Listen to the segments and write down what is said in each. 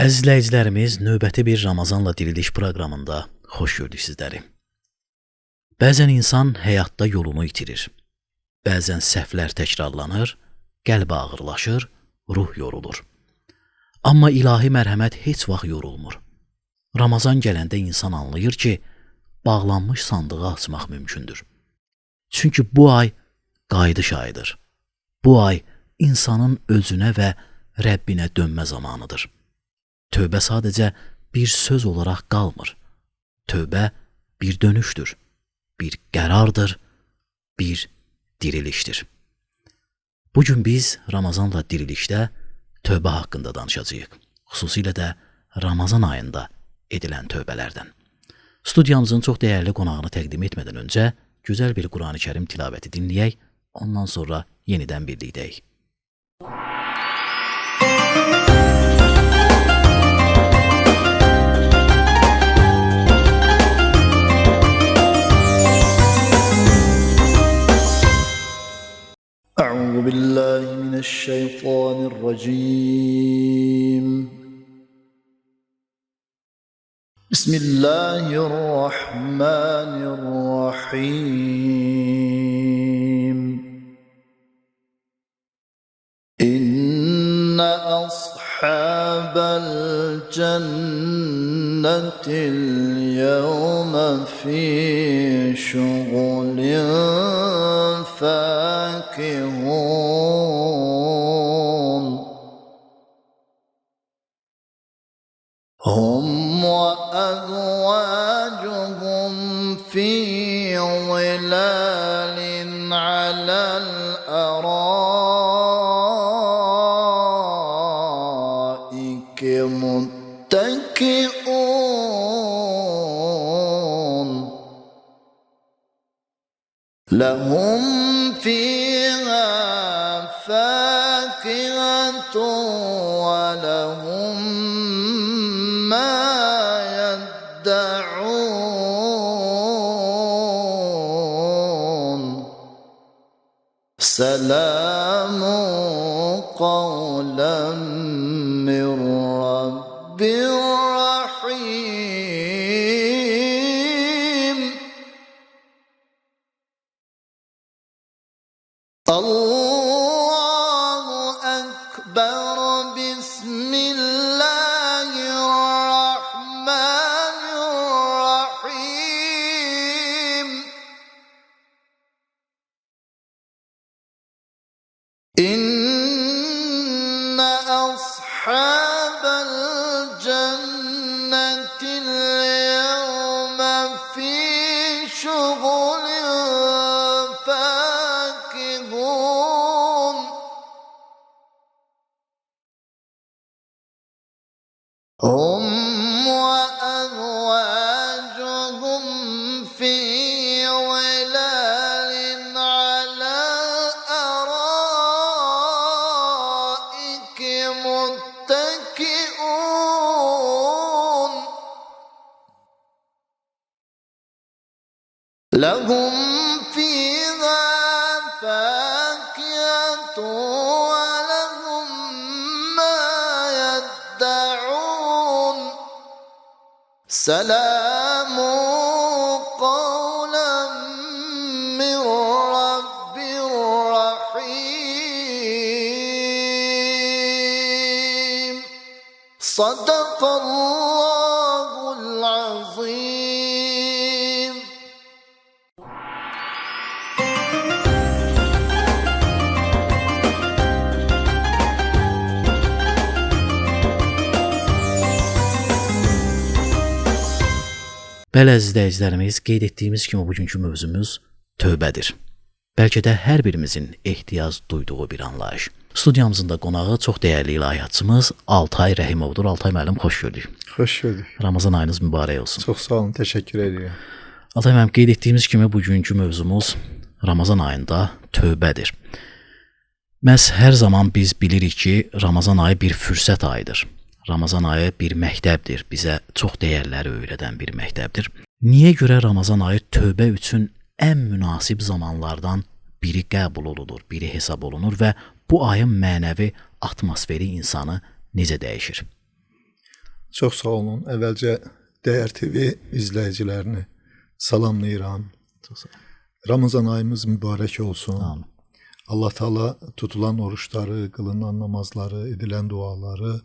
Əziz izləyicilərimiz, növbəti bir Ramazanla diriliş proqramında xoş gördük sizləri. Bəzən insan həyatda yolunu itirir. Bəzən səhvlər təkrarlanır, qəlb ağırlaşır, ruh yorulur. Amma ilahi mərhəmət heç vaxt yorulmur. Ramazan gələndə insan anlayır ki, bağlanmış sandığı açmaq mümkündür. Çünki bu ay qayıdış ayıdır. Bu ay insanın özünə və Rəbbinə dönmə zamanıdır. Tövbə sadəcə bir söz olaraq qalmır. Tövbə bir dönüşdür, bir qərardır, bir dirilişdir. Bugün biz Ramazanla dirilişdə tövbə haqqında danışacağıq. Xüsusilə də Ramazan ayında edilən tövbələrdən. Studiyamızın çox dəyərli qonağını təqdim etmədən öncə gözəl bir Qurani-Kərim tilavəti dinləyək, ondan sonra yenidən birlikdəyik. أعوذ بالله من الشيطان الرجيم بسم الله الرحمن الرحيم إن أصحاب الجنة اليوم في شغل فاكهون هم وأزواجهم في ظلال على الأرائك متكئون لهم فيها فاكهة ولهم ما يدعون سلام قولا من رب رحيم الله أكبر بسم الله الرحمن الرحيم إن أصحاب الجنة اليوم في شغل فاكهون هم وأزواجهم في ظلال على الأرائك متكئون لهم فيها فاكهة ولهم ما يدعون سلام قولا من رب رحيم صدق الله العظيم. Bəli, əziz izləyicilərimiz, qeyd etdiyimiz kimi bugünkü mövzumuz tövbədir. Bəlkə də hər birimizin ehtiyac duyduğu bir anlayış. Studiyamızın da qonağı çox dəyərli ilahiyyatçımız Altay Rəhimovdur. Altay müəllim, xoş gördük. Xoş gördük. Ramazan ayınız mübarək olsun. Çox sağ olun, təşəkkür edirəm. Altay müəllim, qeyd etdiyimiz kimi bugünkü mövzumuz Ramazan ayında tövbədir. Məhz hər zaman biz bilirik ki, Ramazan ayı bir fürsət ayıdır. Ramazan ayı bir məktəbdir, bizə çox dəyərləri öyrədən bir məktəbdir. Niyə görə Ramazan ayı tövbə üçün ən münasib zamanlardan biri qəbul olunur, biri hesab olunur və bu ayın mənəvi atmosferi insanı necə dəyişir? Çox sağ olun. Əvvəlcə Dəyər TV izləyicilərini salamlayıram. Çox sağ olun. Ramazan ayımız mübarək olsun. Amin. Allah Taala tutulan oruçları, qılınan namazları, edilən duaları,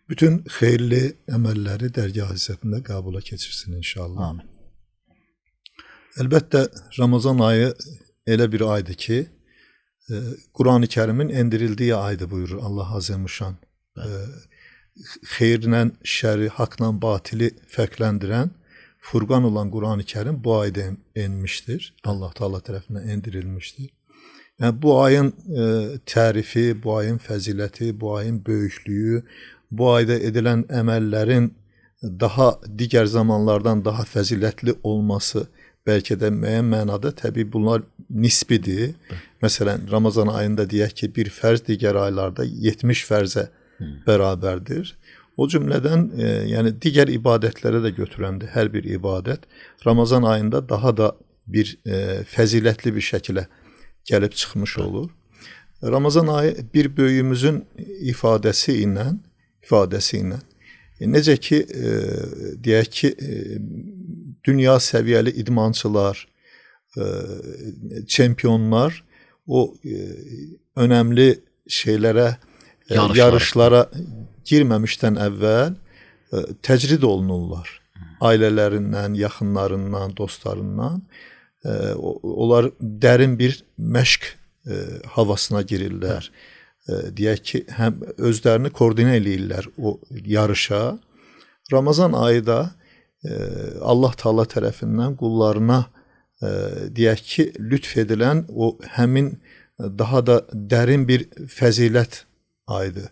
bütün xeyirli əməlləri dərgah izzətində qəbula keçirsin inşallah. Amin. Əlbəttə Ramazan ayı elə bir aydır ki, Qurani Kərimin endirildiyi aydır buyurur Allah Azəmüşşan. Xeyirlə şəri, haqla batili fərqləndirən Furqan olan Qurani Kərim bu ayda enmişdir. Allah Taala tərəfindən endirilmişdir. Yəni bu ayın tərifi, bu ayın fəziləti, bu ayın böyüklüyü, bu ayda edilən əməllərin daha digər zamanlardan daha fəzilətli olması bəlkə də müəyyən mənada təbii bunlar nisbidir. Məsələn, Ramazan ayında deyək ki, bir fərz digər aylarda 70 fərzə bərabərdir. O cümlədən yəni digər ibadətlərə də götürəndə hər bir ibadət Ramazan ayında daha da bir fəzilətli bir şəkilə gəlib çıxmış olur. Ramazan ayı bir böyüyümüzün ifadəsi ilə necə ki deyək ki dünya səviyyəli idmançılar, çempionlar o önəmli şeylərə, yarışlara girməmişdən əvvəl təcrid olunurlar. Ailələrindən, yaxınlarından, dostlarından. Onlar dərin bir məşq havasına girirlər. Deyək ki, həm özlərini koordinə eləyirlər o yarışa. Ramazan ayı da Allah Taala tərəfindən qullarına deyək ki, lütf edilən o həmin daha da dərin bir fəzilət ayıdır.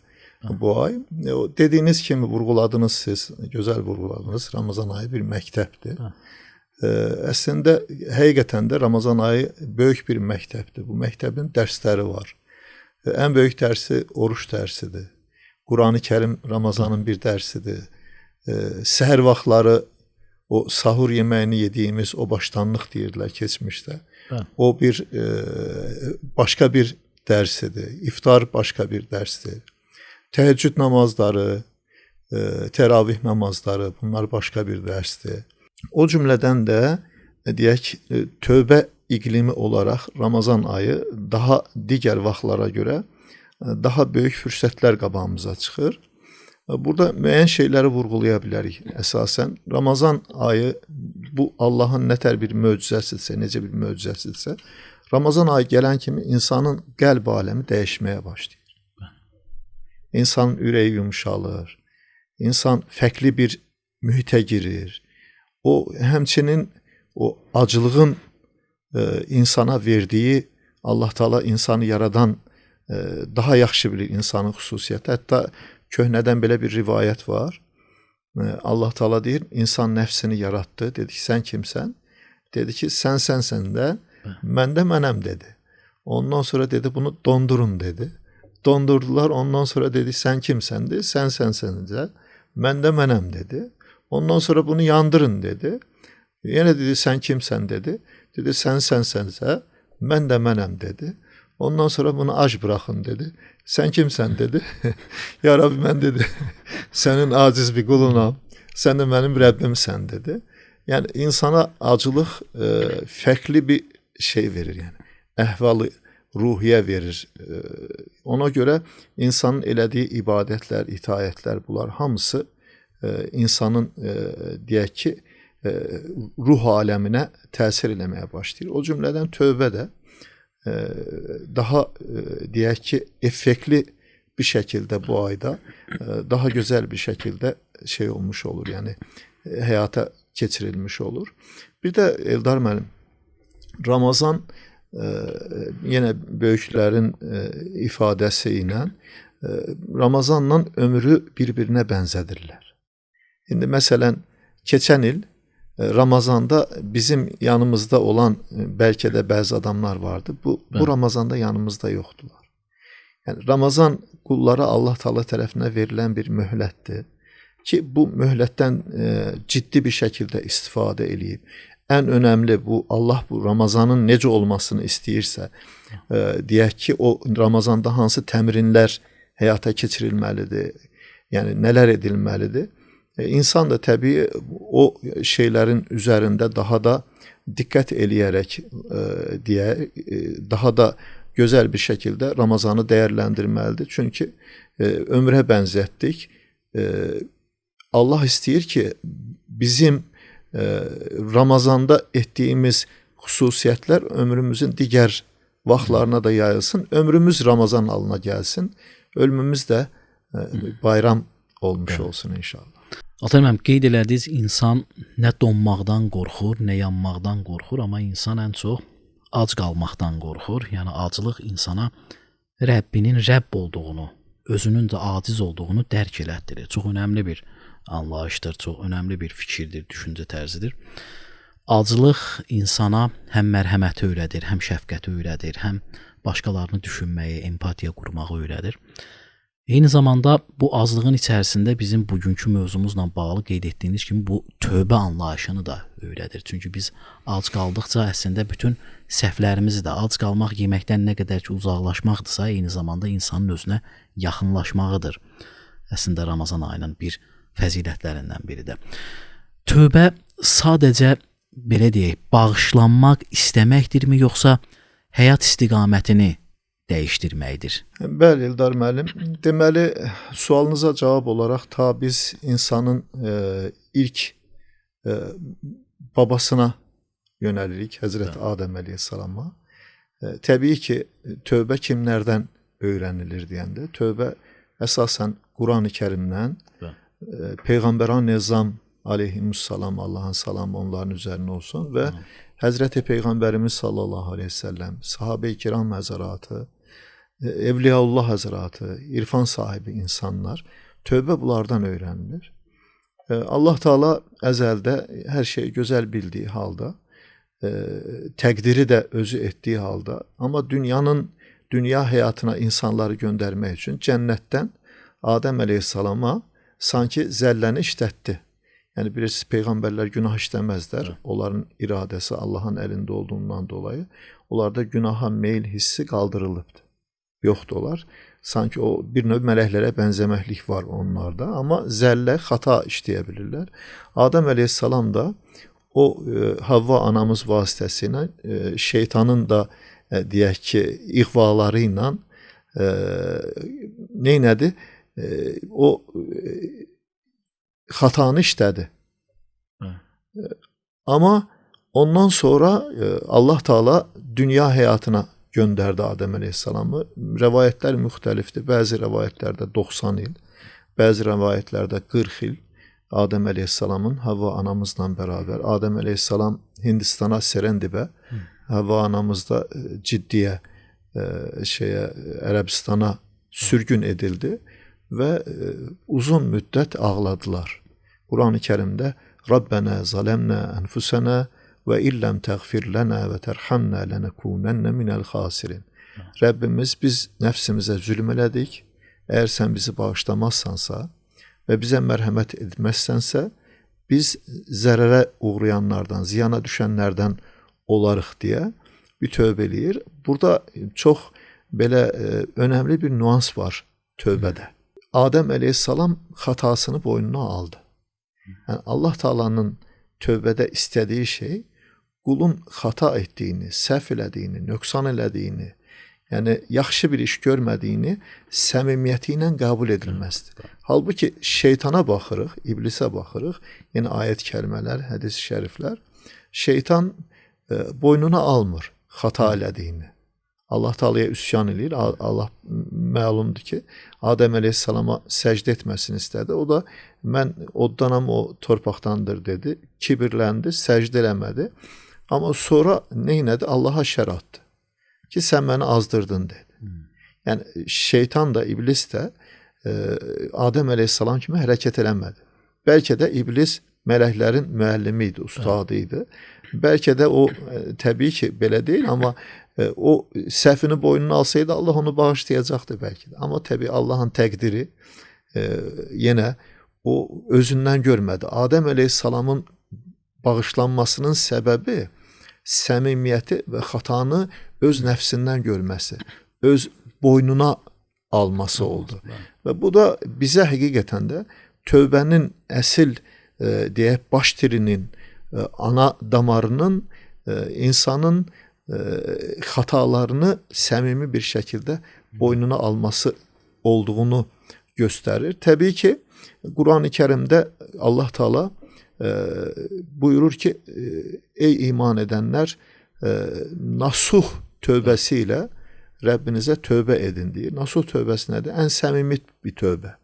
Bu ay o dediyiniz kimi vurğuladınız siz, gözəl vurğuladınız. Ramazan ayı bir məktəbdir. Əslində həqiqətən də Ramazan ayı böyük bir məktəbdir. Bu məktəbin dərsləri var. Ən böyük dərsi oruç dərsidir. Qurani Kərim Ramazanın bir dərsidir. Səhər vaxtları o sahur yeməyini yediyimiz o başlanlıq deyirdilər keçmişdə. O bir başqa bir dərsidir. İftar başqa bir dərsdir. Təheccüd namazları, təravih namazları bunlar başqa bir dərsdir. O cümlədən də deyək tövbə iqlimi olaraq Ramazan ayı daha digər vaxtlara görə daha böyük fürsətlər qabağımıza çıxır. Burada müəyyən şeyləri vurğulaya bilərik. Əsasən Ramazan ayı bu Allahın nətər bir möcüzəsidirsə, necə bir möcüzəsidirsə, Ramazan ayı gələn kimi insanın qəlb aləmi dəyişməyə başlayır. İnsanın ürəyi yumşalır. İnsan fərqli bir mühitə girir. O həmçinin o acılığın insana verdiyi Allah Taala insanı yaradan daha yaxşı bilir insanın xüsusiyyəti. Hətta köhnədən belə bir rivayət var. Allah Taala deyir, insan nəfsini yaratdı. Dedi ki, sən kimsən? Dedi ki, sənsən də, mən də mənəm dedi. Ondan sonra dedi, bunu dondurun dedi. Dondurdular, ondan sonra dedi, sən kimsəndi? Sənsən də, mən də mənəm dedi. Ondan sonra bunu yandırın dedi. Yenə dedi, sən kimsən dedi. Dedi, sənsənsə, mən də mənəm dedi. Ondan sonra bunu ac buraxın dedi. Sən kimsən dedi. Ya Rabbi, mən dedi, sənin aciz bir qulunam. Sən də mənim Rəbbimsən dedi. Yəni insana acılıq fərqli bir şey verir, yəni əhvalı ruhiyyə verir. Ona görə insanın elədiyi ibadətlər, itayətlər bunlar hamısı insanın deyək ki ruh aləminə təsir eləməyə başlayır. O cümlədən tövbə də daha deyək ki effektli bir şəkildə bu ayda daha gözəl bir şəkildə şey olmuş olur. Yəni həyata keçirilmiş olur. Bir də Eldar müəllim, Ramazan yenə böyüklərin ifadəsi ilə Ramazanla ömrü bir-birinə bənzədirlər. İndi məsələn keçən il Ramazanda bizim yanımızda olan bəlkə də bəzi adamlar vardı. Bu Ramazanda yanımızda yoxdular. Yəni Ramazan qullara Allah Taala tərəfindən verilən bir möhlətdir ki, bu möhlətdən ciddi bir şəkildə istifadə eləyib. Ən önəmli bu Allah bu Ramazanın necə olmasını istəyirsə, deyək ki, o Ramazanda hansı təmrinlər həyata keçirilməlidir, yəni nələr edilməlidir. İnsan da təbii o şeylərin üzərində daha da diqqət eləyərək daha da gözəl bir şəkildə Ramazanı dəyərləndirməlidir. Çünki ömrə bənzətdik. Allah istəyir ki, bizim Ramazanda etdiyimiz xüsusiyyətlər ömrümüzün digər vaxtlarına da yayılsın. Ömrümüz Ramazan halına gəlsin. Ölümümüz də bayram olmuş olsun inşallah. Atam, qeyd elədiniz, insan nə donmaqdan qorxur, nə yanmaqdan qorxur, amma insan ən çox ac qalmaqdan qorxur. Yəni aclıq insana Rəbbinin Rəbb olduğunu, özünün də aciz olduğunu dərk elətdirir. Çox önəmli bir anlayışdır, çox önəmli bir fikirdir, düşüncə tərzidir. Aclıq insana həm mərhəməti öyrədir, həm şəfqəti öyrədir, həm başqalarını düşünməyi, empatiya qurmağı öyrədir. Eyni zamanda bu azlığın içərisində bizim bugünkü mövzumuzla bağlı qeyd etdiyiniz kimi bu tövbə anlayışını da öyrədir. Çünki biz ac qaldıqca əslində bütün səhvlərimizi də, ac qalmaq yeməkdən nə qədər ki uzaqlaşmaqdırsa, eyni zamanda insanın özünə yaxınlaşmağıdır. Əslində Ramazan ayının bir fəzilətlərindən biri də. Tövbə sadəcə belə deyək, bağışlanmaq istəməkdirmi, yoxsa həyat istiqamətini dəyişdirməkdir? Bəli, Eldar müəllim. Deməli, sualınıza cavab olaraq ta biz insanın ilk babasına yönəlirik, Həzrət Adəm əleyhissalama. Təbii ki, tövbə kimlərdən öyrənilir deyəndə, tövbə əsasən Quran-ı Kərimdən, Peyğəmbərən Nizam aleyhissalam, Allahın salamı onların üzərinə olsun və Həzrəti Peyğəmbərimiz sallallahu aleyhi ve sellem, sahabe-i kiram həzəratı, Evliyaullah həzəratı, irfan sahibi insanlar, tövbə bunlardan öyrənilir. Allah Teala əzəldə hər şeyi gözəl bildiyi halda, təqdiri də özü etdiyi halda, amma dünya həyatına insanları göndərmək üçün cənnətdən Adəm əleyhissalama sanki zəlləni işlətdi. Yəni bilirsiniz, peyğəmbərlər günah işləməzlər. Onların iradəsi Allahın əlində olduğundan dolayı onlarda günaha meyl hissi qaldırılıbdır. Yoxdurlar. Sanki o bir növ mələklərə bənzəməklik var onlarda, amma zəllə, xata işləyə bilirlər. Adəm əleyhissalam da o Havva anamız vasitəsilə şeytanın da deyək ki, iğvaları ilə neynədi? O xatanı işlədi. Amma ondan sonra Allah Teala dünya həyatına göndərdi Adəm əleyhissalamı. Rəvayətlər müxtəlifdir. Bəzi rəvayətlərdə 90 il, bəzi rəvayətlərdə 40 il Adəm əleyhissalamın Havva anamızla bərabər. Adəm əleyhissalam Hindistana, Serendibə, Havva anamız da Ciddiyə, Ərəbistana sürgün edildi və uzun müddət ağladılar. Quran-ı Kərimdə Rabbənə zaləmnə ənfusənə və illəm təğfir lənə və tərhamnə lənəkunənnə minəl xasirin. Rəbbimiz, biz nəfsimizə zülm elədik. Əgər sən bizi bağışlamazsansa və bizə mərhəmət etməzsənsə, biz zərərə uğrayanlardan, ziyana düşənlərdən olarıq deyə bir tövbə eləyir. Burada çox belə önəmli bir nüans var tövbədə. Adəm əleyhissalam xatasını boynuna aldı. Yəni Allah Taala'nın tövbədə istədiyi şey qulun xata etdiyini, səhv elədiyini, nöqsan elədiyini, yəni yaxşı bir iş görmədiyini səmimiyyəti ilə qəbul edilməzdir. Halbuki şeytana baxırıq, iblisə baxırıq, yəni ayət kəlmələr, hədis-i şəriflər, şeytan boynuna almır xata elədiyini. Allah Taala'ya üsyan eləyir. Allah məlumdur ki, Adəm əleyhissalama səcdə etməsini istədi. O da mən oddanam, o torpaqdandır dedi. Kibirləndi, səcdə eləmədi. Amma sonra neynədi? Allaha şər atdı ki, sən məni azdırdın dedi. Yəni şeytan da, iblis də Adəm əleyhissalam kimi hərəkət eləmədi. Bəlkə də iblis mələklərin müəllimi idi, ustadı idi. Bəlkə də o təbii ki, belə deyil, amma o səhvini boynuna alsaydı Allah onu bağışlayacaqdı bəlkə də. Amma təbii Allahın təqdiri yenə o özündən görmədi. Adəm əleyhissalamın bağışlanmasının səbəbi səmimiyyəti və xatanı öz nəfsindən görməsi, öz boynuna alması oldu. Və bu da bizə həqiqətən də tövbənin əsl deyək baş tirinin, ana damarının insanın xatalarını səmimi bir şəkildə boynuna alması olduğunu göstərir. Təbii ki, Quran-ı Kərimdə Allah Taala buyurur ki, ey iman edənlər, nasuh tövbəsi ilə Rəbbinizə tövbə edin deyir. Nasuh tövbəsi nədir? Ən səmimi bir tövbə.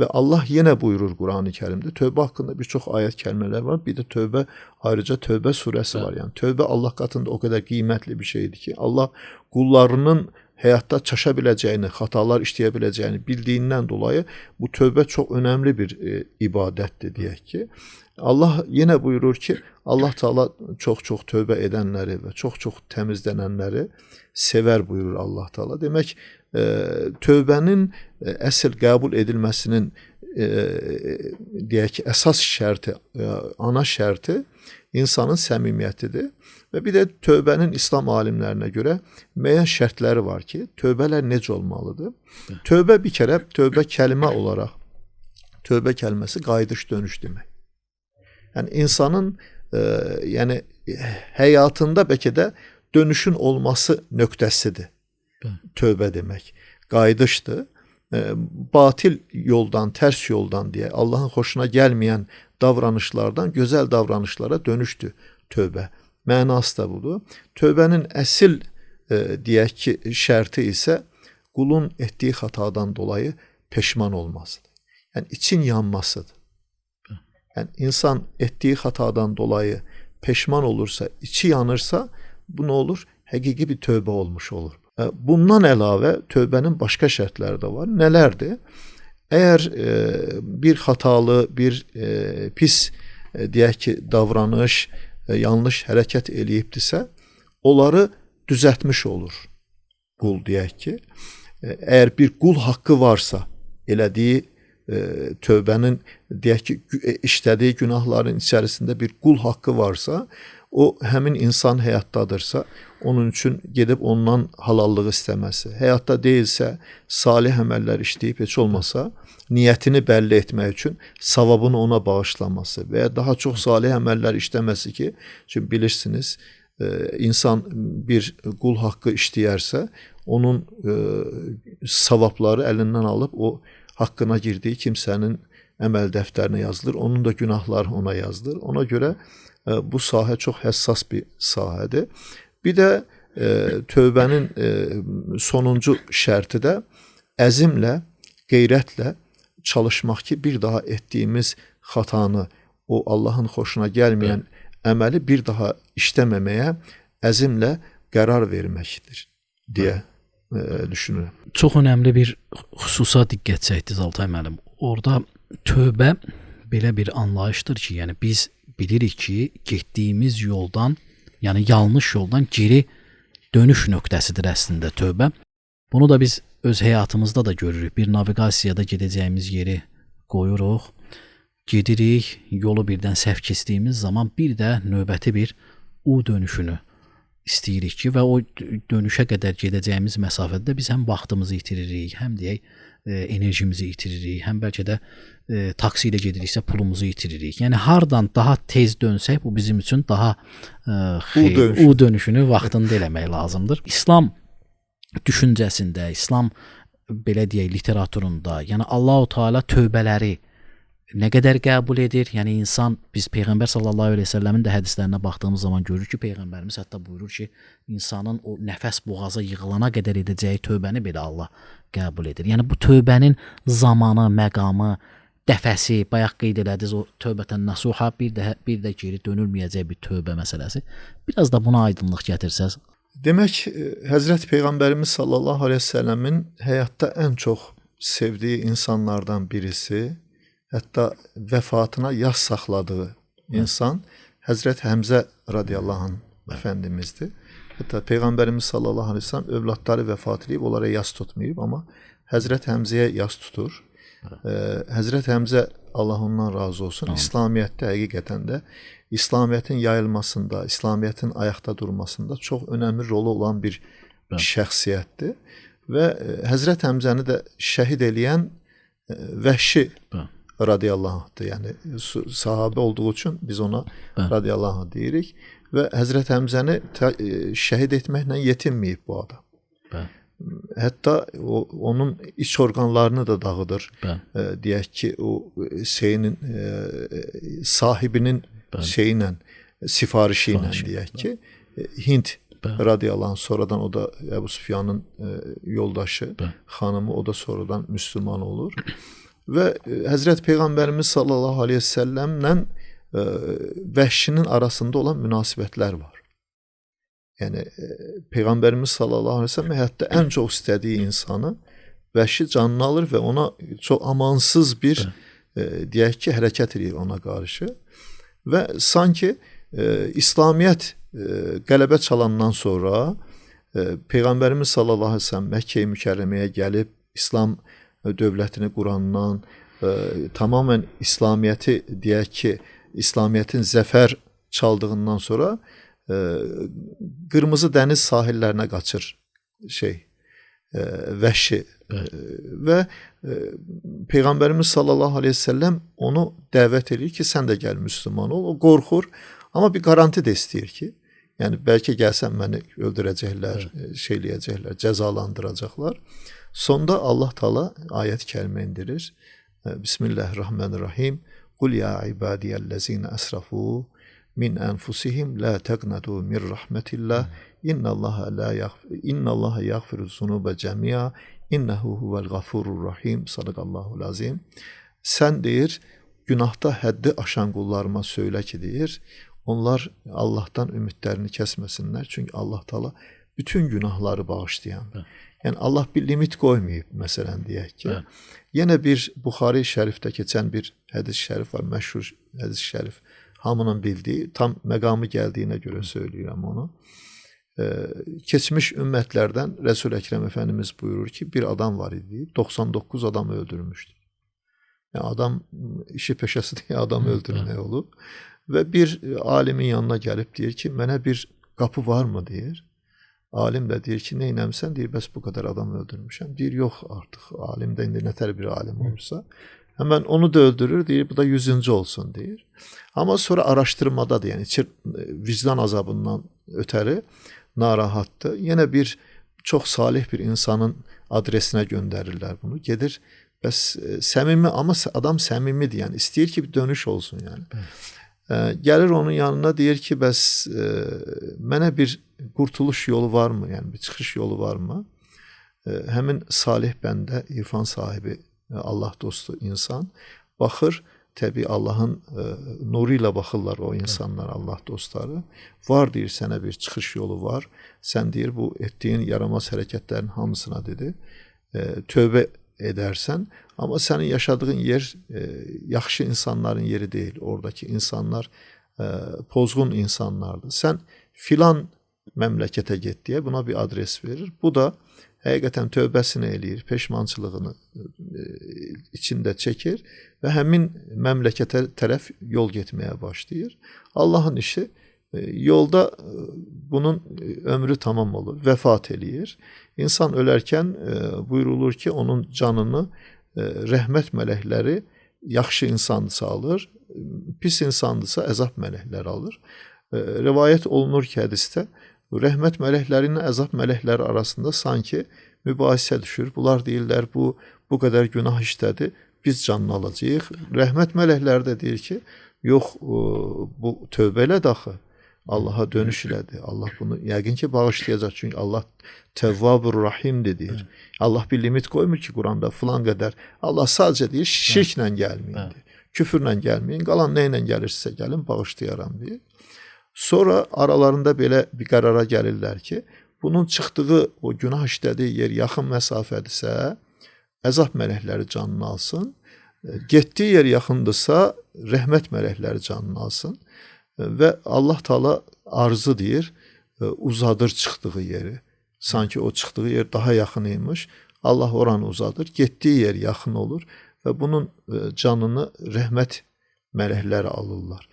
Və Allah yenə buyurur Quran-ı Kərimdə, tövbə haqqında bir çox ayət kəlmələr var. Bir də tövbə, ayrıca tövbə surəsi var. Yəni tövbə Allah qatında o qədər qiymətli bir şeydir ki, Allah qullarının həyatda çaşa biləcəyini, xatalar işləyə biləcəyini bildiyindən dolayı bu tövbə çox önəmli bir ibadətdir deyək ki. Allah yenə buyurur ki, Allah Taala çox-çox tövbə edənləri və çox-çox təmizlənənləri sevər buyurur Allah Taala. Demək, tövbənin əsl qəbul edilməsinin deyək ki, əsas şərti, ana şərti insanın səmimiyyətidir. Və bir də tövbənin İslam alimlərinə görə müəyyən şərtləri var ki, tövbələr necə olmalıdır? Tövbə bir kərə, tövbə kəlmə olaraq, tövbə kəlməsi qayıdış dönüş demək. Yəni insanın yəni həyatında bəlkə də dönüşün olması nöqtəsidir. Tövbə demək. Qayıdışdır. Batil yoldan, tərs yoldan deyə Allahın xoşuna gəlməyən davranışlardan gözəl davranışlara dönüşdür tövbə. Mənası da budur. Tövbənin əsl deyək ki, şərti isə qulun etdiyi xatadan dolayı peşman olmasıdır. Yəni için yanmasıdır. Yəni insan etdiyi xatadan dolayı peşman olursa, içi yanırsa, bu nə olur? Həqiqi bir tövbə olmuş olur. Bundan əlavə tövbənin başqa şərtləri də var. Nələrdir? Əgər bir xatalı, bir pis deyək ki, davranış, yanlış hərəkət eləyibdisə, onları düzəltmiş olur qul deyək ki. Əgər bir qul haqqı varsa, elədiyi tövbənin deyək ki, işlədiyi günahların içərisində bir qul haqqı varsa, o həmin insan həyatdadırsa, onun üçün gedib ondan halallığı istəməsi, həyatda deyilsə, salih əməllər işləyib heç olmasa, niyyətini bəlli etmək üçün savabını ona bağışlaması və ya daha çox salih əməllər işləməsi ki, çünki bilirsiniz, insan bir qul haqqı işləyərsə, onun savabları əlindən alıb o haqqına girdiyi kimsənin əməl dəftərinə yazılır, onun da günahları ona yazılır. Ona görə bu sahə çox həssas bir sahədir. Bir də tövbənin sonuncu şərti də əzmlə, qeyrətlə çalışmaq ki, bir daha etdiyimiz xatanı, o Allahın xoşuna gəlməyən əməli bir daha işləməməyə əzmlə qərar verməkdir deyə düşünürəm. Çox önəmli bir xüsusa diqqət çəkdiniz Altay müəllim. Orada tövbə belə bir anlayışdır ki, yəni biz bilirik ki, getdiyimiz yoldan, yəni yanlış yoldan geri dönüş nöqtəsidir əslində tövbə. Bunu da biz öz həyatımızda da görürük. Bir naviqasiyada gedəcəyimiz yeri qoyuruq, gedirik, yolu birdən səhv keçdiyimiz zaman bir də növbəti bir U dönüşünü istəyirik ki, və o dönüşə qədər gedəcəyimiz məsafədə biz həm vaxtımızı itiririk, həm deyək enerjimizi itiririk, həm bəlkə də taksi ilə gediriksə pulumuzu itiririk. Yəni hardan daha tez dönsək, bu bizim üçün daha U dönüşünü vaxtında eləmək lazımdır. İslam düşüncəsində, İslam belə deyək literaturunda, yəni Allah-u Teala tövbələri nə qədər qəbul edir? Yəni insan, biz Peyğəmbər sallallahu əleyhi və səlləmin də hədislərinə baxdığımız zaman görürük ki, Peyğəmbərimiz hətta buyurur ki, insanın o nəfəs boğaza yığılana qədər edəcəyi tövbəni belə Allah qəbul edir. Yəni bu tövbənin zamanı, məqamı, dəfəsi, bayaq qeyd elədiniz o tövbətən nasuha, bir də geri dönülməyəcək bir tövbə məsələsi. Biraz da buna aydınlıq gətirsəz. Demək, Həzrət Peyğəmbərimiz sallallahu əleyhi və səlləmin həyatda ən çox sevdiyi insanlardan birisi, hətta vəfatına yas saxladığı insan Həzrət Həmzə radiyallahu anh əfəndimizdir. Hətta Peyğəmbərimiz sallallahu əleyhi və səlləm övladları vəfat edib, onlara yas tutmayıb, amma Həzrət Həmzəyə yas tutur. Həzrət Həmzə, Allah ondan razı olsun, İslamiyyətdə həqiqətən də İslamiyyətin yayılmasında, İslamiyyətin ayaqda durmasında çox önəmli rolu olan bir şəxsiyyətdir və Həzrət Həmzəni də şəhid eləyən Vəhşi radiyallahu anh'dır. Yəni sahabə olduğu üçün biz ona radiyallahu anh deyirik və Həzrət Həmzəni şəhid etməklə yetinməyib bu adam. Hətta onun iç orqanlarını da dağıdır. Deyək ki, o şeyinin sahibinin şeylə, sifarişi ilə deyək ki, Hind radiyallahu anh, sonradan o da Əbu Süfyanın yoldaşı, xanımı, o da sonradan müsəlman olur. Və Həzrət Peyğəmbərimiz sallallahu aleyhi ve səlləmlə vəhşinin arasında olan münasibətlər var. Yəni Peyğəmbərimiz sallallahu aleyhi ve səlləm hətta ən çox istədiyi insanı vəhşi canını alır və ona çox amansız bir deyək ki, hərəkət edir ona qarşı. Və sanki İslamiyyət qələbə çalandan sonra Peyğəmbərimiz sallallahu aleyhi ve səlləm Məkkə-i Mükərrəməyə gəlib İslam dövlətini qurandan tamamən İslamiyyəti deyək ki, İslamiyyətin zəfər çaldığından sonra Qırmızı dəniz sahillərinə qaçır vəhşi və Peyğəmbərimiz sallallahu aleyhi ve sellem onu dəvət edir ki, sən də gəl müsəlman ol. O qorxur, amma bir garanti də istəyir ki, yəni bəlkə gəlsən məni öldürəcəklər, şeyləyəcəklər, cəzalandıracaqlar. Sonda Allah Taala ayət kərimə indirir. Bismillahirrahmanirrahim. Qul ya ibadiyellezine əsrafu min enfusihim la taqnatu min rahmetillah. İnnallaha yaghfiru zunuba cemi'a. İnnehu huvel gafurur rahim. Sadaqallahul azim. Sən deyir, günahda həddi aşan qullarıma söylə ki, deyir, onlar Allahdan ümidlərini kəsməsinlər. Çünki Allah Taala bütün günahları bağışlayandır. Yəni Allah bir limit qoymayıb, məsələn deyək ki. Yenə bir Buxari şərifdə keçən bir hədis şərif var, məşhur hədis şərif, hamının bildiyi, tam məqamı gəldiyinə görə söyləyirəm onu. Keçmiş ümmətlərdən Resul Əkrəm Efendimiz buyurur ki, bir adam var idi, 99 adam öldürmüşdü. Yəni adam işi peşəsi deyə adam öldürmək olub və bir alimin yanına gəlib deyir ki, mənə bir qapı varmı deyir. Alim də deyir ki, neynəmsən? Deyir, bəs bu qədər adam öldürmüşəm. Deyir, yox artıq, alim də indi nətər bir alim olursa. Həmən onu da öldürür, deyir, bu da 100-cü olsun, deyir. Amma sonra araşdırmadadır, yəni vicdan azabından ötəri narahatdır. Yenə bir çox salih bir insanın adresinə göndərirlər bunu. Gedir, bəs səmimi, amma adam səmimidir, yəni istəyir ki, bir dönüş olsun, yəni. Gəlir onun yanına, deyir ki, bəs mənə bir qurtuluş yolu varmı, yəni bir çıxış yolu varmı? Həmin salih bəndə, irfan sahibi, Allah dostu insan baxır, təbii Allahın nuru ilə baxırlar o insanlar, Allah dostları. Var deyir, sənə bir çıxış yolu var. Sən deyir, bu etdiyin yaramaz hərəkətlərin hamısına dedi, tövbə edərsən, amma sənin yaşadığın yer yaxşı insanların yeri deyil. Oradakı insanlar pozğun insanlardır. Sən filan məmləkətə get deyə buna bir adres verir. Bu da həqiqətən tövbəsini eləyir, peşmançılığını içində çəkir və həmin məmləkətə tərəf yol getməyə başlayır. Allahın işi yolda bunun ömrü tamam olur, vəfat eləyir. İnsan ölərkən buyurulur ki, onun canını rəhmət mələkləri yaxşı insandısa alır, pis insandısa əzab mələkləri alır. Rivayət olunur ki, hədisdə rəhmət mələkləri ilə əzab mələkləri arasında sanki mübahisə düşür. Bunlar deyirlər, bu qədər günah işlədi, biz canını alacağıq. Rəhmət mələkləri də deyir ki, yox, bu tövbə elə daxı. Allah'a dönüş elədi. Allah bunu yəqin ki bağışlayacaq. Çünki Allah Təvvabur Rahimdir deyir. Allah bir limit qoymur ki Quranda filan qədər. Allah sadəcə deyir şirklə gəlməyin deyir. Küfürlə gəlməyin. Qalan nə ilə gəlirsə gəlin bağışlayaram deyir. Sonra aralarında belə bir qərara gəlirlər ki, bunun çıxdığı o günah işlədiyi yer yaxın məsafədirsə, əzab mələkləri canını alsın. Getdiyi yer yaxındırsa, rəhmət mələkləri canını alsın. Və Allah Taala arzı deyir, uzadır çıxdığı yeri. Sanki o çıxdığı yer daha yaxın imiş. Allah oranı uzadır, getdiyi yer yaxın olur və bunun canını rəhmət mələkləri alırlar.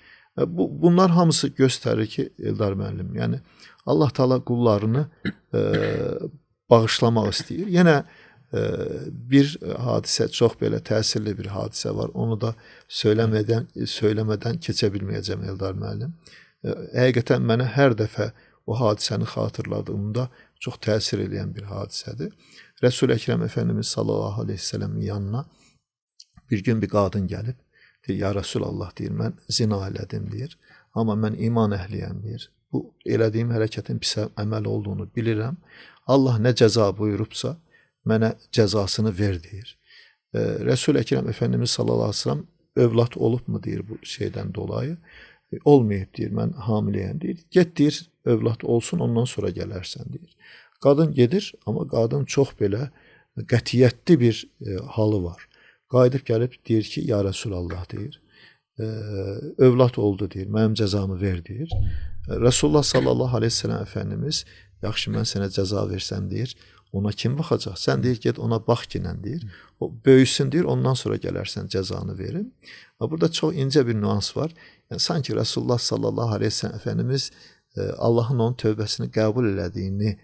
Bunlar hamısı göstərir ki, Eldar müəllim, yəni Allah Taala qullarını bağışlamaq istəyir. Yenə bir hadisə, çox belə təsirli bir hadisə var. Onu da söyləmədən keçə bilməyəcəm Eldar müəllim. Həqiqətən mənə hər dəfə o hadisəni xatırladığımda çox təsir edən bir hadisədir. Resul-i Ekrem Efendimiz sallallahu aleyhi ve sellemin yanına bir gün bir qadın gəlib, deyir, ya Resulallah deyir, mən zina elədim deyir, amma mən iman əhliyəm deyir. Bu elədiyim hərəkətin pis əməl olduğunu bilirəm. Allah nə cəza buyurubsa, mənə cəzasını ver deyir. Resul-i Ekrem Efendimiz sallallahu aleyhi ve sellem övlad olubmu deyir bu şeydən dolayı. Olmayıb deyir, mən hamiləyəm deyir. Get deyir, övlad olsun, ondan sonra gələrsən deyir. Qadın gedir, amma qadın çox belə qətiyyətli bir halı var. Qayıdıb gəlib deyir ki, ya Resulallah deyir, övlad oldu deyir, mənim cəzamı ver deyir. Resulullah sallallahu aleyhi ve sellem Efendimiz, yaxşı mən sənə cəza versəm deyir, ona kim baxacaq? Sən deyir, get ona bax kinən deyir. O böyüsün deyir, ondan sonra gələrsən cəzanı verin. Burada çox incə bir nüans var. Yəni, sanki Resulullah sallallahu aleyhi ve sellem Efendimiz Allahın onun tövbəsini qəbul elədiyini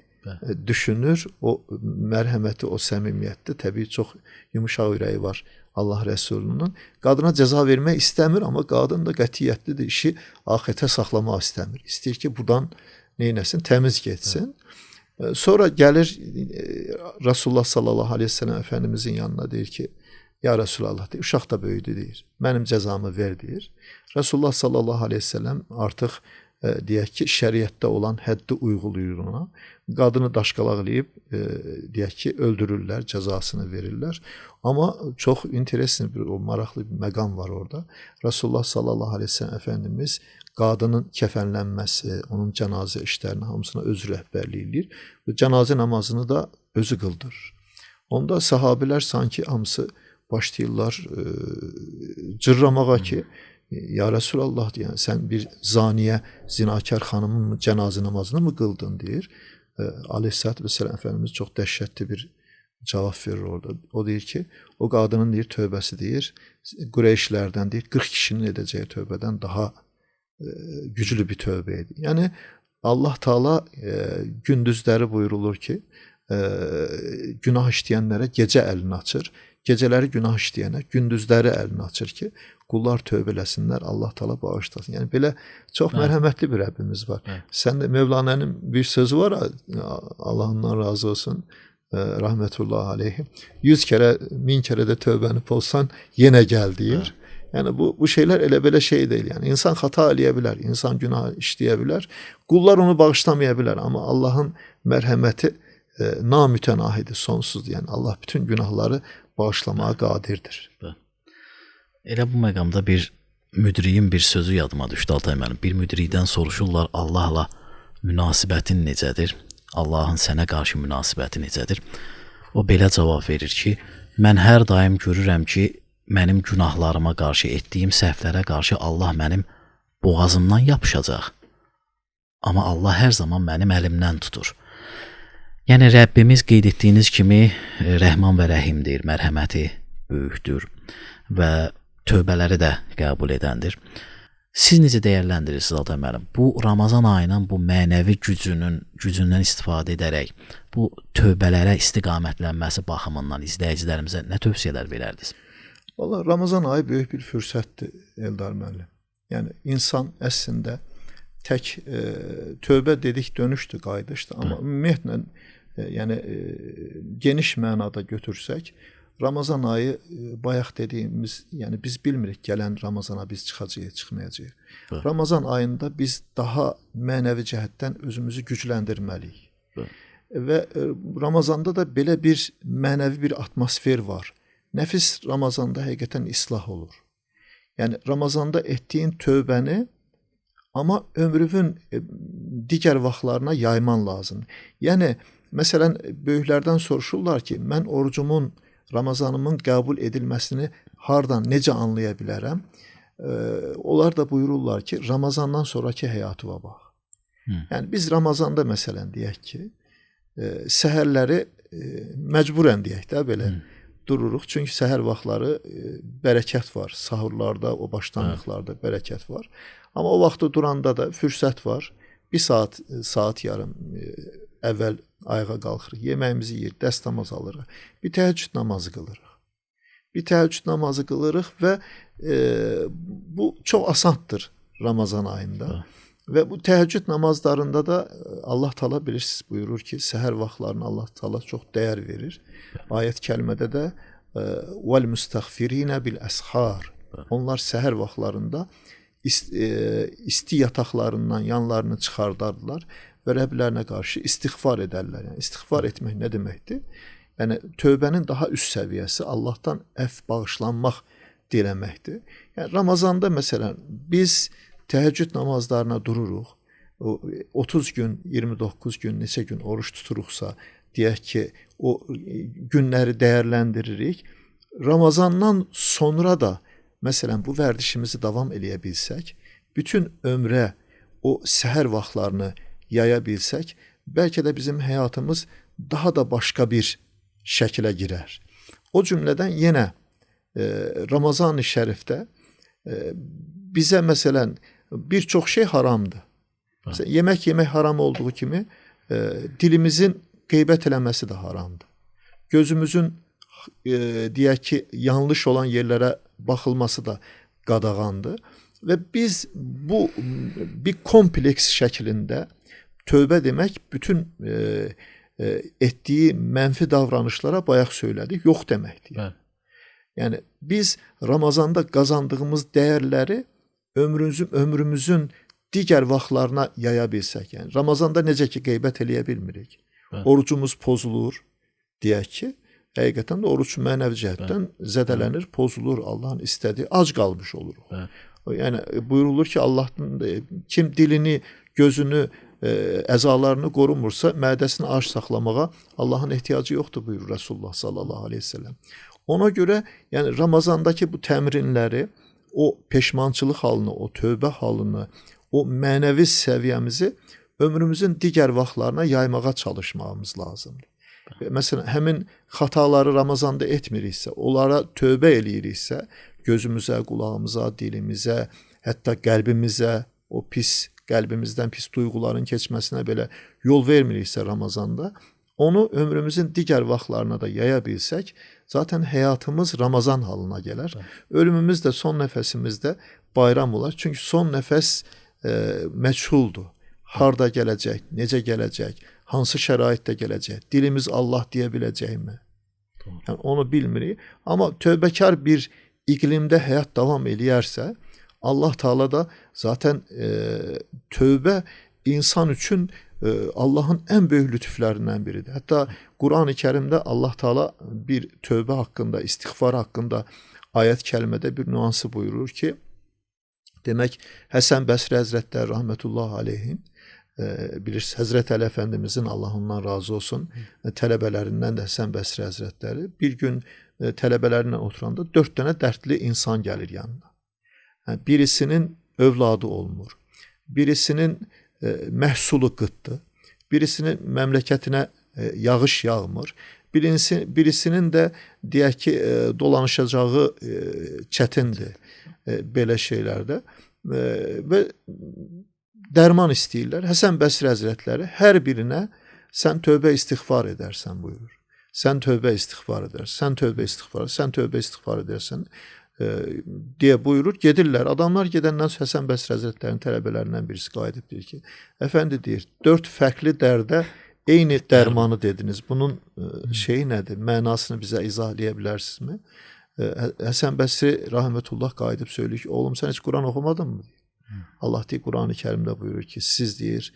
düşünür. O mərhəməti, o səmimiyyətli, təbii çox yumuşaq ürəyi var Allah Resulunun. Qadına cəza vermək istəmir, amma qadın da qətiyyətlidir, işi axirətə saxlamaq istəmir. İstəyir ki, buradan neynəsin, təmiz geçsin. Sonra gəlir Resulullah sallallahu aleyhi ve sellem Efendimizin yanına deyir ki, ya Resulallah deyir, uşaq da böyüdü deyir, mənim cəzamı ver deyir. Resulullah sallallahu aleyhi ve sellem artıq deyək ki, şəriətdə olan həddi uyğulayırına, qadını daşqalaqlayıb, deyək ki, öldürürlər, cəzasını verirlər. Amma çox interesli bir, o maraqlı bir məqam var orada. Resulullah sallallahu aleyhi ve sellem Efendimiz qadının kəfənlənməsi, onun cənazə işlərini hamısına özü rəhbərlik edir və cənazə namazını da özü qıldırır. Onda sahabilər sanki hamısı başlayırlar cırramağa ki, ya Resulallah deyən, sən bir zaniyə, zinakar xanımın cənazə namazını mı qıldın deyir. Aleyhisselatü Vesselam Efendimiz çox dəhşətli bir cavab verir orada. O deyir ki, o qadının deyir, tövbəsi deyir, Qureyşlərdən deyir, 40 kişinin edəcəyi tövbədən daha güclü bir tövbə idi. Yəni Allah Taala gündüzləri buyurulur ki, günah işləyənlərə gecə əlini açır. Gecələri günah işləyənə gündüzləri əlini açır ki, qullar tövbə eləsinlər, Allah Taala bağışlasın. Yəni belə çox mərhəmətli bir Rəbbimiz var. Sən də Mevlana'nın bir sözü var, Allah ondan razı olsun, rahmetullahi aleyhi. 100 kərə, 1000 kərə də tövbəni pozsan yenə gəl deyir. Yəni bu şeylər elə belə şey deyil. Yəni insan xata eləyə bilər, insan günah işləyə bilər. Qullar onu bağışlamaya bilər, amma Allahın mərhəməti namütənahidir, sonsuzdur. Yəni Allah bütün günahları bağışlamağa qadirdir. Elə bu məqamda bir müdriyin bir sözü yadıma düşdü Altay müəllim. Bir müdrikdən soruşurlar Allahla münasibətin necədir? Allahın sənə qarşı münasibəti necədir? O belə cavab verir ki, mən hər daim görürəm ki, mənim günahlarıma qarşı etdiyim səhvlərə qarşı Allah mənim boğazımdan yapışacaq. Amma Allah hər zaman mənim əlimdən tutur. Yəni Rəbbimiz qeyd etdiyiniz kimi Rəhman və Rəhimdir, mərhəməti böyükdür və tövbələri də qəbul edəndir. Siz necə dəyərləndirirsiniz Altay müəllim? Bu Ramazan ayının bu mənəvi gücündən istifadə edərək bu tövbələrə istiqamətlənməsi baxımından izləyicilərimizə nə tövsiyələr verərdiniz? Vallahi Ramazan ayı böyük bir fürsətdir Eldar müəllim. Yəni insan əslində tək tövbə dedik dönüşdür, qayıdışdır, amma ümumiyyətlə yəni geniş mənada götürsək, Ramazan ayı bayaq dediyimiz, yəni biz bilmirik gələn Ramazana biz çıxacağıq, çıxmayacağıq. Ramazan ayında biz daha mənəvi cəhətdən özümüzü gücləndirməliyik. Və Ramazanda da belə bir mənəvi bir atmosfer var. Nəfis Ramazanda həqiqətən islah olur. Yəni Ramazanda etdiyin tövbəni amma ömrünün digər vaxtlarına yayman lazım. Yəni məsələn böyüklərdən soruşurlar ki, mən orucumun, Ramazanımın qəbul edilməsini hardan, necə anlaya bilərəm? Onlar da buyururlar ki, Ramazandan sonraki həyatıva bax. Yəni biz Ramazanda məsələn deyək ki, səhərləri məcburən deyək də belə dururuq. Çünki səhər vaxtları bərəkət var. Sahurlarda, o başlanğıclarda bərəkət var. Amma o vaxtda duranda da fürsət var. Bir saat yarım əvvəl ayağa qalxırıq, yeməyimizi yeyir, dəstəmaz alırıq. Bir təhəccüd namazı qılırıq. Bir təhəccüd namazı qılırıq və bu çox asandır Ramazan ayında. Və bu təhəccüd namazlarında da Allah Taala bilirsiniz buyurur ki, səhər vaxtlarına Allah Taala çox dəyər verir. Ayət kəlimədə də vel müstəğfirinə bil əshar. Onlar səhər vaxtlarında isti yataqlarından yanlarını çıxardardılar və Rəblərinə qarşı istiğfar edərlər. Yəni istiğfar etmək nə deməkdir? Yəni tövbənin daha üst səviyyəsi Allahdan əfv bağışlanmaq diləməkdir. Yəni Ramazanda məsələn biz təhəccüd namazlarına dururuq. 30 gün, 29 gün, neçə gün oruç tuturuqsa, deyək ki, o günləri dəyərləndiririk. Ramazandan sonra da məsələn bu vərdişimizi davam eləyə bilsək, bütün ömrə o səhər vaxtlarını yaya bilsək, bəlkə də bizim həyatımız daha da başqa bir şəkilə girər. O cümlədən yenə Ramazan-ı Şərifdə bizə məsələn bir çox şey haramdır. Məsələn, yemək haram olduğu kimi dilimizin qeybət eləməsi də haramdır. Gözümüzün deyək ki, yanlış olan yerlərə baxılması da qadağandır və biz bu bir kompleks şəklində tövbə demək bütün etdiyi mənfi davranışlara bayaq söylədik, yox deməkdir. Bəli. Yəni biz Ramazanda qazandığımız dəyərləri ömrümüzün digər vaxtlarına yaya bilsək, yəni Ramazanda necə ki qeybət eləyə bilmirik. Bəli. Orucumuz pozulur, deyək ki, həqiqətən də oruç mənəvi cəhətdən zədələnir, pozulur, Allahın istədiyi, ac qalmış oluruq. Bəli. Yəni buyurulur ki, Allahın kim dilini, gözünü, əzalarını qorumursa, mədəsini ac saxlamağa Allahın ehtiyacı yoxdur buyurur Rasulullah sallallahu aleyhi ve sellem. Ona görə yəni Ramazandakı bu təmrinləri, o peşmançılıq halını, o tövbə halını, o mənəvi səviyyəmizi ömrümüzün digər vaxtlarına yaymağa çalışmağımız lazımdır. Məsələn, həmin xataları Ramazanda etmiriksə, onlara tövbə eləyiriksə, gözümüzə, qulağımıza, dilimizə, hətta qəlbimizə, o pis qəlbimizdən pis duyğuların keçməsinə belə yol vermiriksə Ramazanda, onu ömrümüzün digər vaxtlarına da yaya bilsək, zaten həyatımız Ramazan halına gələr. Ölümümüz də son nəfəsimizdə bayram olar. Çünki son nəfəs məchuldur. Harda gələcək, necə gələcək, hansı şəraitdə gələcək, dilimiz Allah deyə biləcəkmi? Yəni onu bilmirik. Amma tövbəkar bir iqlimdə həyat davam eləyərsə, Allah Teala da zaten tövbə insan üçün Allahın ən böyük lütflərindən biridir. Hətta Quran-ı Kərimdə Allah Teala bir tövbə haqqında, istiğfar haqqında ayət kəlimədə bir nüansı buyurur ki, demək Həsən Bəsri Həzrətləri rahmetullah aleyhin, bilirsiniz Həzrət Əli Əfəndimizin Allah ondan razı olsun, tələbələrindən də Həsən Bəsri Həzrətləri bir gün tələbələrlə oturanda 4 dənə dərdli insan gəlir yanına. Birisinin övladı olmur, birisinin məhsulu qıtdır, birisinin məmləkətinə yağış yağmır, birisinin də deyək ki, dolanışacağı çətindir belə şeylərdə və dərman istəyirlər. Həsən Bəsri Həzrətləri hər birinə sən tövbə istiğfar edərsən buyurur. Sən tövbə istiğfar edərsən, sən tövbə istiğfar edərsən, sən tövbə istiğfar edərsən deyə buyurur. Gedirlər. Adamlar gedəndən sonra Həsən Bəsri Həzrətlərinin tələbələrindən birisi qayıdıb deyir ki, əfəndi deyir, 4 fərqli dərdə eyni dərmanı dediniz. Bunun şeyi nədir? Mənasını bizə izah edə bilərsinizmi? Həsən Bəsri rahmetullah qayıdıb söylüyor ki, oğlum sən heç Quran oxumadın mı? Allah deyir Quran-ı Kərimdə buyurur ki, siz deyir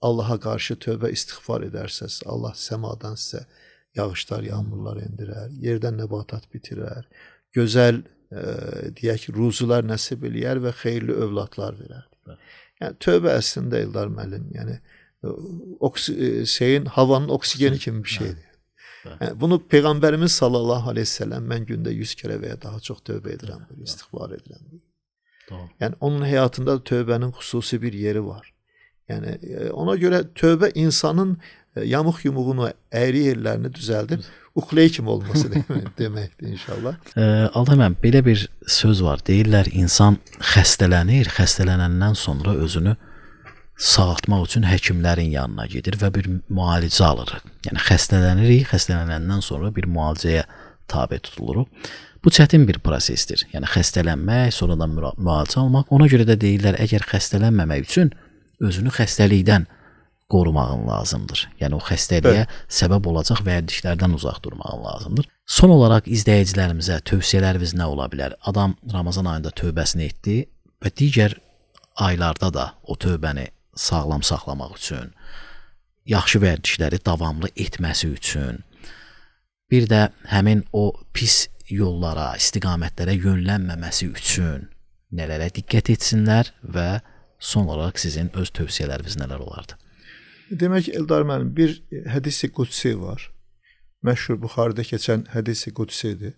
Allaha qarşı tövbə istiğfar edərsəz, Allah səmadan sizə yağışlar, yağmurlar endirər, yerdən nəbatat bitirər, gözəl deyək ruzular nəsib eləyər və xeyirli övladlar verər. Yəni tövbə əslində Eldar müəllim, yəni havanın oksigeni kimi bir şeydir. Yəni, bunu Peyğəmbərimiz sallallahu aleyhi ve sellem mən gündə 100 kərə və ya daha çox tövbə edirəm, istiğfar edirəm. Yəni onun həyatında tövbənin xüsusi bir yeri var. Yəni ona görə tövbə insanın yamıq yumuğunu, əyri yerlərini düzəldir. Uxley kimi olması deməkdir inşallah. Aldaməm, belə bir söz var. Deyirlər insan xəstələnir, xəstələnəndən sonra özünü sağaltmaq üçün həkimlərin yanına gedir və bir müalicə alırıq. Yəni xəstələnirik, xəstələnəndən sonra bir müalicəyə tabe tutuluruq. Bu çətin bir prosesdir. Yəni xəstələnmək, sonradan müalicə almaq. Ona görə də deyirlər, əgər xəstələnməmək üçün özünü xəstəlikdən qorumağın lazımdır. Yəni o xəstəliyə səbəb olacaq vərdişlərdən uzaq durmağın lazımdır. Son olaraq izləyicilərimizə tövsiyələriniz nə ola bilər? Adam Ramazan ayında tövbəsini etdi və digər aylarda da o tövbəni sağlam saxlamaq üçün, yaxşı vərdişləri davamlı etməsi üçün, bir də həmin o pis yollara, istiqamətlərə yönlənməməsi üçün nələrə diqqət etsinlər və son olaraq sizin öz tövsiyələriniz nələr olardı? Demək, Eldar müəllim, bir hədis-i qudsi var. Məşhur Buxarıda keçən hədis-i qudsidir.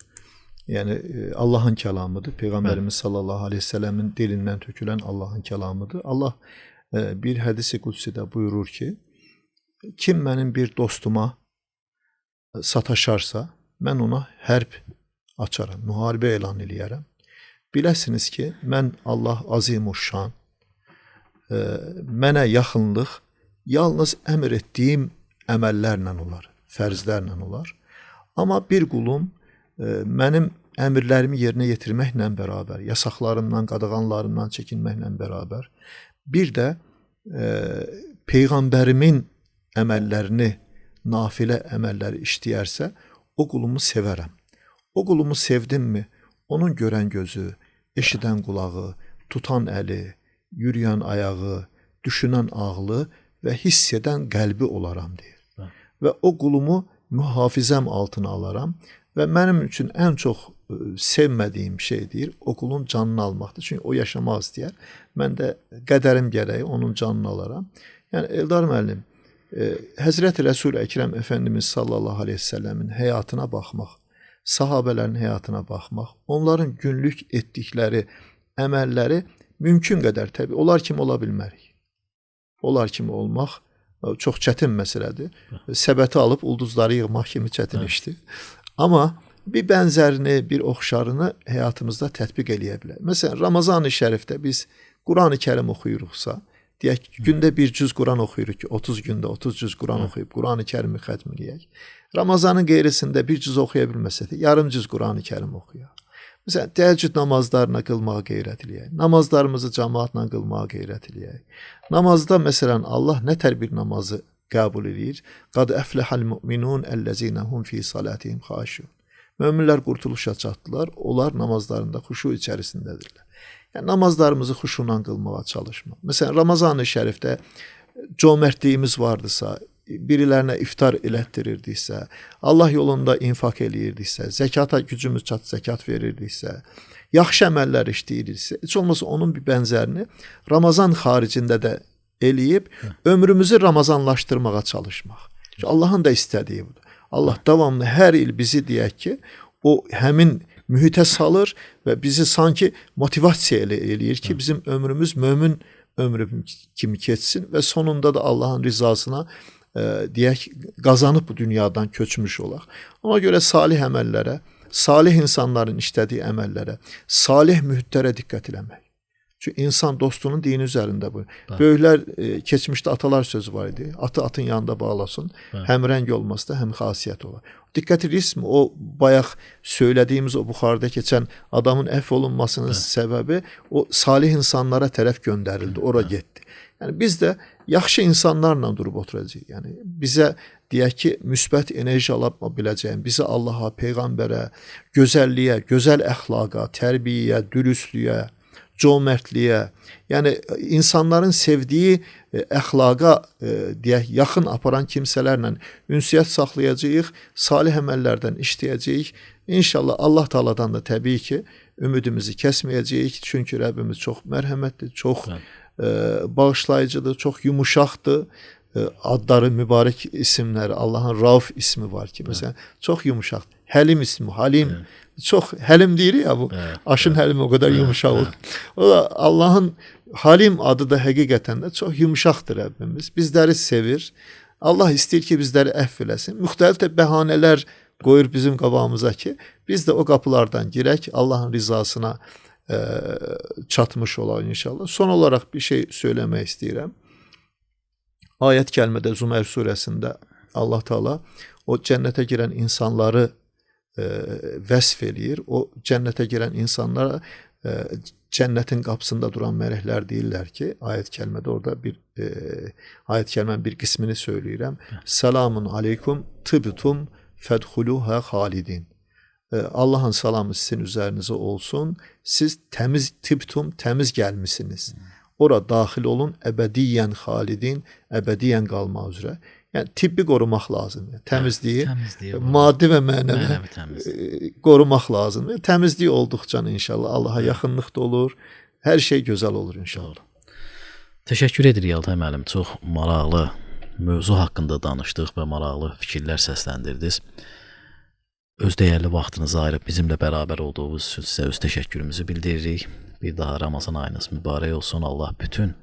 Yəni Allahın kəlamıdır. Peyğəmbərimiz sallallahu aleyhi ve sellemin dilindən tökülən Allahın kəlamıdır. Allah bir hədis-i qudsidə buyurur ki, kim mənim bir dostuma sataşarsa, mən ona hərb açaram, müharibə elan eləyərəm. Biləsiniz ki, mən Allah azimuşşan, mənə yaxınlıq yalnız əmr etdiyim əməllərlə olar, fərzlərlə olar. Amma bir qulum mənim əmrlərimi yerinə yetirməklə bərabər, yasaqlarımdan, qadağanlarımdan çəkinməklə bərabər, bir də Peyğəmbərimin əməllərini, nafilə əməlləri işləyərsə, o qulumu sevərəm. O qulumu sevdimmi, onun görən gözü, eşidən qulağı, tutan əli, yürüyən ayağı, düşünən ağlı və hiss edən qəlbi olaram deyir. Və o qulumu mühafizəm altına alaram və mənim üçün ən çox sevmədiyim şey deyir, o qulun canını almaqdır. Çünki o yaşamaq istəyər. Mən də qədərim gərəyi onun canını alaram. Yəni Eldar müəllim, Həzrəti Rəsul Əkrəm Əfəndimiz sallallahu aleyhi ve sellemin həyatına baxmaq, sahabələrin həyatına baxmaq, onların günlük etdikləri əməlləri mümkün qədər təbii, onlar kimi ola bilmərik. Onlar kimi olmaq çox çətin məsələdir. Səbəti alıb ulduzları yığmaq kimi çətin işdir. Amma bir bənzərini, bir oxşarını həyatımızda tətbiq eləyə bilər. Məsələn, Ramazan-ı Şərifdə biz Quran-ı Kərim oxuyuruqsa, deyək ki, gündə bir cüz Quran oxuyuruq ki, 30 gündə 30 cüz Quran oxuyub Quran-ı Kərimi xətm eləyək. Ramazanın qeyrisində bir cüz oxuya bilməsə də, yarım cüz Quran-ı Kərim oxuyaq. Məsələn, təheccüd namazlarına qılmağa qeyrət eləyək. Namazlarımızı cəmaatla qılmağa qeyrət eləyək. Namazda məsələn Allah nə tər bir namazı qəbul edir? Qad əfləhəl müminun əlləzinəhum fi salatihim xaşun. Möminlər qurtuluşa çatdılar, onlar namazlarında xuşu içərisindədirlər. Yəni, namazlarımızı xuşunla qılmağa çalışmaq. Məsələn, Ramazan-ı Şərifdə cömertliyimiz vardısa, birilərinə iftar elətdirirdiksə, Allah yolunda infak eləyirdiksə, zəkata gücümüz çat zəkat verirdiksə, yaxşı əməllər işləyirdiksə, heç olmasa onun bir bənzərini Ramazan xaricində də eləyib, ömrümüzü Ramazanlaşdırmağa çalışmaq. Çünki Allahın da istədiyi budur. Allah davamlı hər il bizi deyək ki, o həmin mühitə salır və bizi sanki motivasiya eləyir ki, bizim ömrümüz mömin ömrü kimi keçsin və sonunda da Allahın rizasına deyək, qazanıb bu dünyadan köçmüş olaq. Ona görə salih əməllərə, salih insanların işlədiyi əməllərə, salih mühitlərə diqqət eləmək. Çünki insan dostunun dini üzərində bu. Böyüklər, keçmişdə atalar sözü var idi. Atı atın yanında bağlasın, həm rəng olması da, həm xasiyyət olar. Diqqət edirsiniz, o bayaq söylədiyimiz o Buxarıda keçən adamın əfv olunmasının səbəbi o salih insanlara tərəf göndərildi, ora getdi. Yəni biz də yaxşı insanlarla durub oturacağıq. Yəni bizə deyək ki, müsbət enerji ala biləcəyim, bizi Allaha, Peyğəmbərə, gözəlliyə, gözəl əxlaqa, tərbiyəyə, dürüstlüyə, cömertliyə, yəni insanların sevdiyi əxlaqa deyək, yaxın aparan kimsələrlə ünsiyyət saxlayacağıq, salih əməllərdən işləyəcəyik. İnşallah Allah Taala'dan da təbii ki, ümidimizi kəsməyəcəyik. Çünki Rəbbimiz çox mərhəmətli, çox bağışlayıcıdır, çox yumuşaqdır. Adları, mübarək isimləri, Allahın Rauf ismi var ki, məsələn, çox yumuşaq. Həlim ismi, Halim, çox həlim deyir ya bu. Aşın həlimi o qədər yumuşaq olur. O da Allahın Halim adı da həqiqətən də çox yumuşaqdır Rəbbimiz. Bizləri sevir. Allah istəyir ki, bizləri əfv eləsin. Müxtəlif də bəhanələr qoyur bizim qabağımıza ki, biz də o qapılardan girək, Allahın rizasına çatmış olaq inşallah. Son olaraq bir şey söyləmək istəyirəm. Ayət kəlmədə Zümer surəsində Allah Taala o cənnətə girən insanları vəsf eləyir. O cənnətə girən insanlara cənnətin qapısında duran mələklər deyirlər ki, ayət kəlmədə orada bir ayət kəlmənin bir qismini söyləyirəm. Selamun aleykum tibtum fədxuluha xalidin. Allahın salamı sizin üzərinizə olsun. Siz təmiz tibtum, təmiz gəlmisiniz. Ora daxil olun, əbədiyyən xalidin, əbədiyyən qalmaq üzrə. Yəni tibbi qorumaq lazımdır. Təmizliyi maddi və mənəvi qorumaq lazımdır. Təmizlik olduqca inşallah Allaha yaxınlıq da olur. Hər şey gözəl olur inşallah. Təşəkkür edirik Altay müəllim. Çox maraqlı mövzu haqqında danışdıq və maraqlı fikirlər səsləndirdiniz. Öz dəyərli vaxtınızı ayırıb bizimlə bərabər olduğunuz üçün sizə öz təşəkkürümüzü bildiririk. Bir daha Ramazan ayınız mübarək olsun. Allah bütün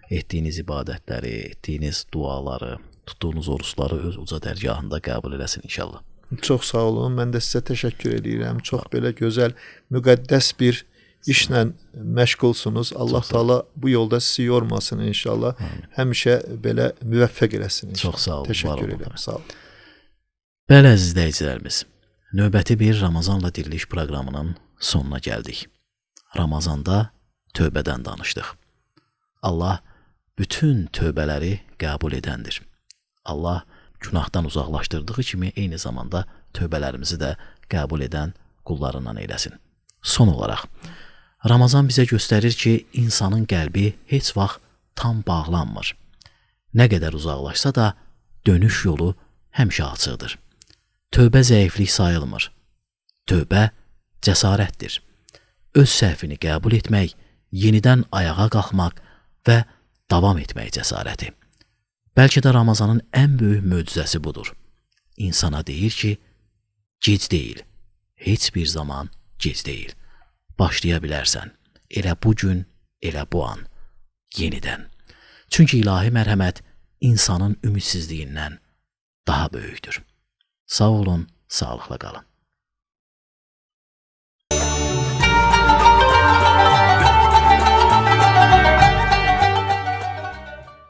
etdiyiniz ibadətləri, etdiyiniz duaları, tutduğunuz oruçları öz uca dərgahında qəbul eləsin inşallah. Çox sağ olun. Mən də sizə təşəkkür edirəm. Çox belə gözəl, müqəddəs bir işlə məşğulsunuz. Allah Taala bu yolda sizi yormasın inşallah. Həmişə belə müvəffəq eləsin inşallah. Çox sağ olun. Təşəkkür edirəm. Sağ olun. Bəli əziz izləyicilərimiz, növbəti bir Ramazanla diriliş proqramının sonuna gəldik. Ramazanda tövbədən danışdıq. Allah bütün tövbələri qəbul edəndir. Allah günahdan uzaqlaşdırdığı kimi eyni zamanda tövbələrimizi də qəbul edən qullarından eyləsin. Son olaraq, Ramazan bizə göstərir ki, insanın qəlbi heç vaxt tam bağlanmır. Nə qədər uzaqlaşsa da dönüş yolu həmişə açıqdır. Tövbə zəiflik sayılmır. Tövbə cəsarətdir. Öz səhvini qəbul etmək, yenidən ayağa qalxmaq və davam etmək cəsarəti. Bəlkə də Ramazanın ən böyük möcüzəsi budur. İnsana deyir ki, gec deyil, heç bir zaman gec deyil. Başlaya bilərsən, elə bu gün, elə bu an, yenidən. Çünki ilahi mərhəmət insanın ümidsizliyindən daha böyükdür. Sağ olun, sağlıqla qalın.